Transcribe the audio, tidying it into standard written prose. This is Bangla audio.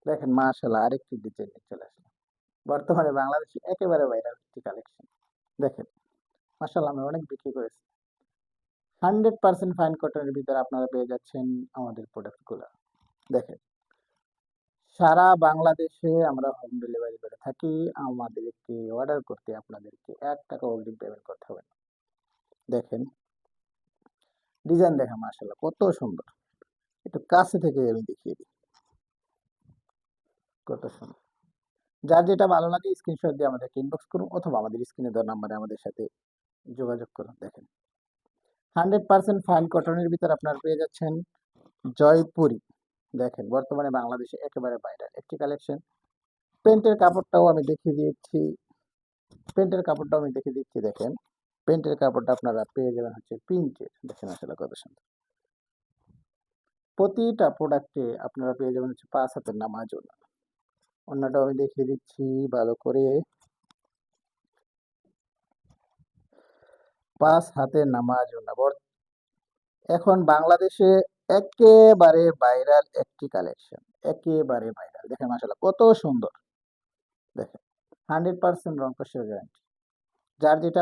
দেখেন মাশাআল্লাহ আরেকটি ডিজাইন চলে আসলো। বর্তমানে বাংলাদেশে একেবারে ভাইরাল একটি কালেকশন। দেখেন মাশাআল্লাহ আমি অনেক বিক্রি করেছি। 100% ফাইন কটনের ভিতরে আপনারা পেয়ে যাচ্ছেন আমাদের প্রোডাক্ট গুলা। দেখেন সারা বাংলাদেশে আমরা হোম ডেলিভারি করে থাকি। আমাদেরকে অর্ডার করতে আপনাদেরকে ৳১ অগ্রিম পেমেন্ট করতে হবে না। দেখেন ডিজাইন দেখেন মাশাআল্লাহ কত সুন্দর। একটু কাছে থেকে আমি দেখিয়ে দিই। কত সুন্দর। যার যেটা ভালো লাগে স্ক্রিনশট দিয়ে আমাদেরকে ইনবক্স করুন অথবা আমাদের স্ক্রিনে দেওয়া নাম্বারে আমাদের সাথে যোগাযোগ করুন। দেখেন 100% ফাইন কটনের ভিতরে আপনারা পেয়ে যাচ্ছেন জয়পুরি। দেখেন বর্তমানে বাংলাদেশে একেবারে ভাইরাল একটি কালেকশন। প্যান্টের কাপড়টাও আমি দেখিয়ে দিচ্ছি। দেখেন। প্যান্টের কাপড়টা আপনারা পেয়ে যাবেন হচ্ছে প্রিন্টের। দেখেন আসলে কত সুন্দর। প্রতিটা প্রোডাক্টে আপনারা পেয়ে যাবেন হচ্ছে ৫ হাতের নামাজ ওড়না। ওড়নাটাও আমি দেখিয়ে দিচ্ছি ভালো করে। ৫ হাতের নামাজ ওড়না। এখন বাংলাদেশে একেবারে ভাইরাল একটি কালেকশন। একেবারে ভাইরাল। দেখেন মাশাআল্লাহ কত সুন্দর। দেখেন 100% রং কষের গ্যারান্টি। যার যেটা